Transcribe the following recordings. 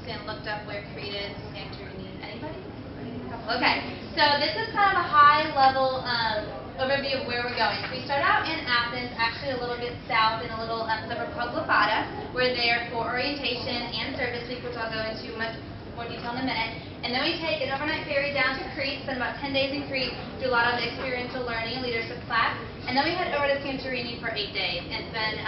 and looked up where Crete is, Santorini. Anybody? Okay, so this is kind of a high-level overview of where we're going. We start out in Athens, actually a little bit south in a little suburb called Glyfada. We're there for orientation and service week, which I'll go into much more detail in a minute. And then we take an overnight ferry down to Crete, spend about 10 days in Crete, do a lot of experiential learning, leadership class, and then we head over to Santorini for 8 days and spend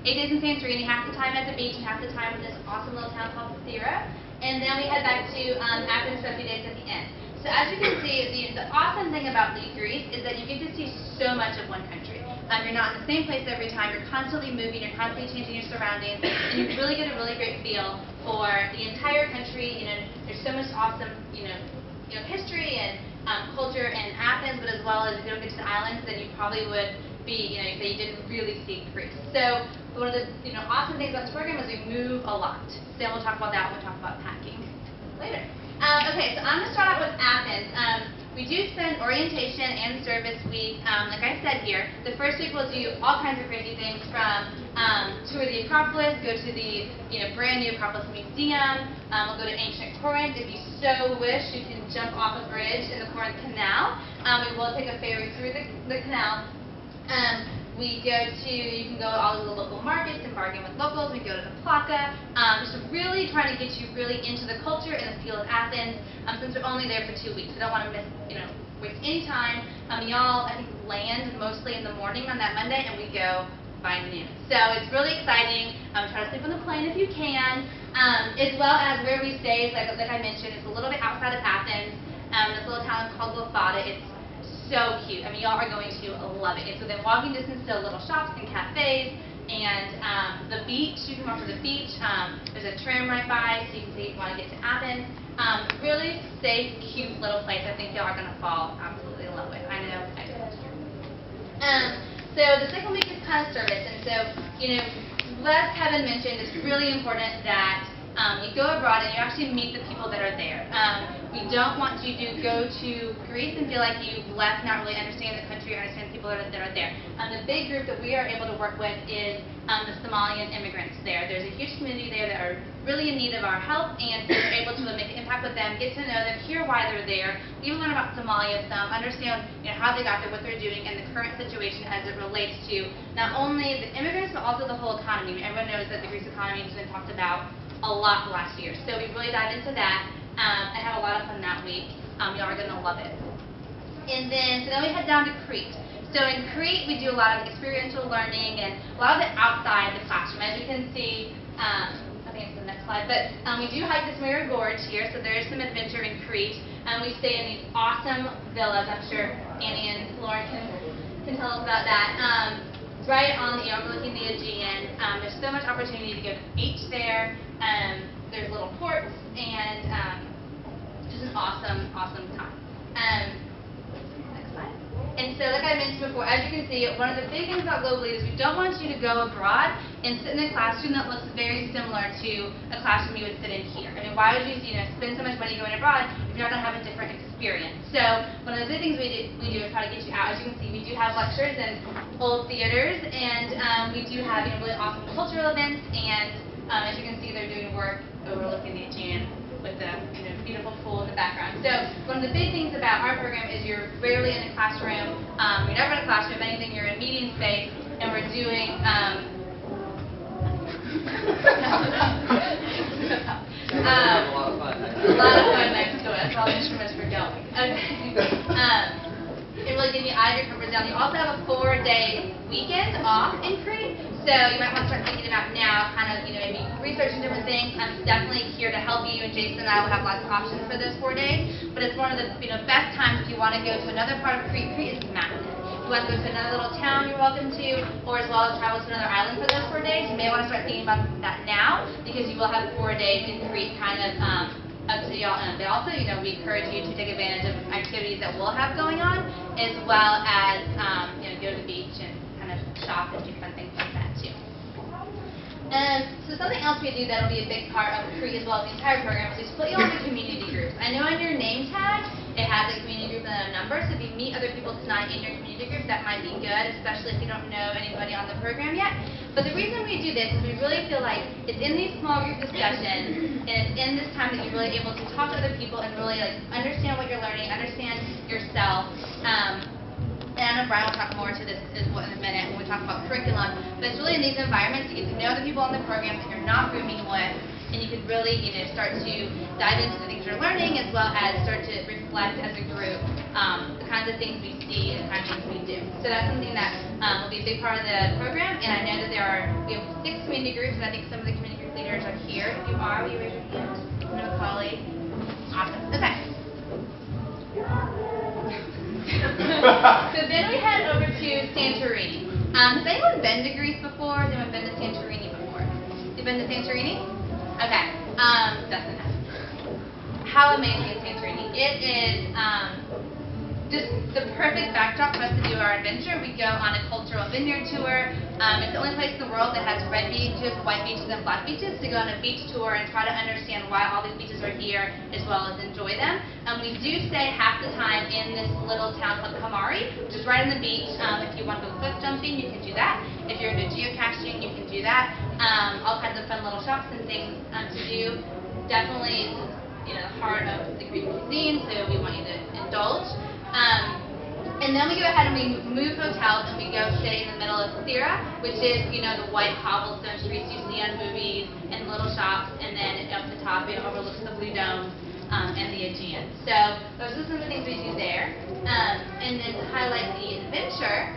8 days in Santorini, half the time at the beach and half the time in this awesome little town called Phathira. And then we head back to Athens for a few days at the end. So as you can see, the awesome thing about Lead Greece is that you get to see so much of one country. You're not in the same place every time. You're constantly moving. You're constantly changing your surroundings, and you really get a really great feel for the entire country. There's so much awesome, history and culture in Athens, but as well as if you don't get to the islands, then you probably would be, that you didn't really see Greece. So one of the, awesome things about this program is we move a lot. So we'll talk about that when we talk about packing later. Okay, so I'm going to start out with Athens. We do spend orientation and service week, like I said here. The first week we'll do all kinds of crazy things from tour the Acropolis, go to the brand new Acropolis Museum. We'll go to ancient Corinth. If you so wish, you can jump off a bridge in the Corinth Canal. We will take a ferry through the canal. You can go to all of the local markets and bargain with locals. We go to the Plaka, just really trying to get you really into the culture and the feel of Athens. Since we're only there for 2 weeks, we don't want to waste any time. Y'all, I think, land mostly in the morning on that Monday, and we go by noon. So it's really exciting. Try to sleep on the plane if you can, as well as where we stay. Like I mentioned, it's a little bit outside of Athens. This little town called Glyfada. It's so cute. Y'all are going to love it. It's within walking distance to little shops and cafes, and the beach. You can walk to the beach. There's a tram right by, so you can see if you want to get to Athens. Really safe, cute little place. I think y'all are going to fall absolutely in love with. I know I did. So the second week is kind of service, and so as Kevin mentioned, it's really important that you go abroad and you actually meet the people that are there. We don't want you to go to Greece and feel like you've left not really understanding the country or understand the people that are there. The big group that we are able to work with is the Somalian immigrants there. There's a huge community there that are really in need of our help, and so we're able to make an impact with them, get to know them, hear why they're there, even learn about Somalia some, understand how they got there, what they're doing, and the current situation as it relates to not only the immigrants but also the whole economy. Everyone knows that the Greece economy has been talked about a lot the last year, so we really dive into that. I have a lot of fun that week. Y'all are going to love it. And then we head down to Crete. So in Crete, we do a lot of experiential learning and a lot of it outside the classroom. As you can see, I think it's the next slide, but we do hike the Smyrna Gorge here, so there is some adventure in Crete. We stay in these awesome villas. I'm sure Annie and Lauren can tell us about that. Right on overlooking the Aegean. There's so much opportunity to go to the beach there. There's little ports, and just an awesome, awesome time. Next slide. And so, like I mentioned before, as you can see, one of the big things about Global Lead is we don't want you to go abroad and sit in a classroom that looks very similar to a classroom you would sit in here. Why would you spend so much money going abroad if you're not going to have a different experience? So one of the big things we do is try to get you out. As you can see, we do have lectures and old theaters, and we do have really awesome cultural events, and as you can see, they're doing work overlooking the Aegean with the beautiful pool in the background. So one of the big things about our program is you're rarely in a classroom. You're never in a classroom. If anything, you're in meeting space, and we're doing a lot of fun next to us. All the instruments were going. Okay. It really gives you eye your comfort zone. You also have a 4-day weekend off in Crete, so you might want to start thinking about now, maybe researching different things. I'm definitely here to help you, and Jason and I will have lots of options for those 4 days. But it's one of the best times if you want to go to another part of Crete. Crete is massive. If you want to go to another little town, you're welcome to, or as well as travel to another island for those 4 days. You may want to start thinking about that now, because you will have 4 days in Crete up to y'all. But also, we encourage you to take advantage of activities that we'll have going on, as well as go to the beach and kind of shop and do fun things like that too. So something else we do that'll be a big part of Crete as well as the entire program is we split you all into community groups. I know on your name tag it has a community group and a number, so if you meet other people tonight in your community group, that might be good, especially if you don't know anybody on the program yet. But the reason we do this is we really feel like it's in these small group discussions And it's in this time that you're really able to talk to other people and really like understand what you're learning, understand yourself. And I know Brian will talk more to this in a minute when we talk about curriculum. But it's really in these environments you get to know the people in the program that you're not rooming with, and you can really, start to dive into the things you're learning as well as start to reflect as a group the kinds of things we see and the kinds of things we do. So that's something that will be a big part of the program. And I know that we have 6 community groups, and I think some of the community group leaders are here. If you are, will you raise your hand? No, colleague. Awesome. Okay. So then we head over to Santorini. Has anyone been to Greece before? Has anyone been to Santorini before? You've been to Santorini? Okay. Dustin has. How amazing is Santorini? It is just the perfect backdrop for us to do our adventure. We go on a cultural vineyard tour. It's the only place in the world that has red beaches, white beaches, and black beaches. To go on a beach tour and try to understand why all these beaches are here, as well as enjoy them. We do stay half the time in this little town called Kamari, which is right on the beach. If you want to go cliff jumping, you can do that. If you're into geocaching, you can do that. All kinds of fun little shops and things to do. Definitely, the heart of the Greek cuisine, so we want you to indulge. And then we go ahead and we move hotels and we go stay in the middle of Thera, which is, the white cobblestone streets you see on movies and little shops, and then up the top it overlooks the Blue Dome and the Aegean. So those are some of the things we do there. And then to highlight the adventure,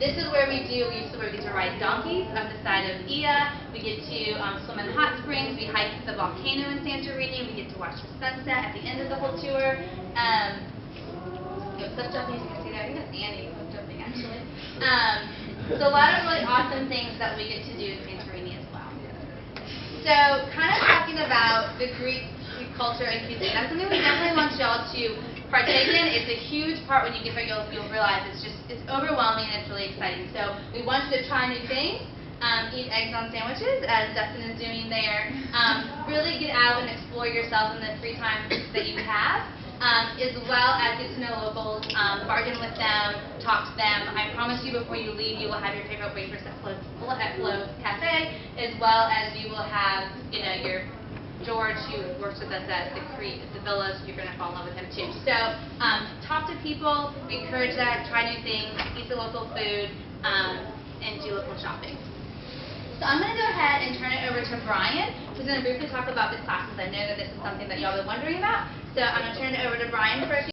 this is where we get to ride donkeys up the side of Ia. We get to swim in hot springs. We hike the volcano in Santorini. We get to watch the sunset at the end of the whole tour. Cliff jumping, as you can see there. I think that's Annie cliff jumping, actually. So a lot of really awesome things that we get to do in Santorini as well. So kind of talking about the Greek culture and cuisine. That's something we definitely want y'all to partake in. It's a huge part when you get there. You'll realize it's overwhelming and it's really exciting. So we want you to try new things. Eat eggs on sandwiches, as Dustin is doing there. Really get out and explore yourself in the free time that you have. As well as get to know locals, bargain with them, talk to them. I promise you before you leave, you will have your favorite waitress at Flo Cafe, as well as you will have, your George, who works with us at the villas. You're going to fall in love with him too. So talk to people, encourage that, try new things, eat the local food, and do local shopping. So I'm going to go ahead and turn it over to Brian, who's going to briefly talk about the classes. I know that this is something that y'all have been wondering about. So I'm going to turn it over to Brian for a few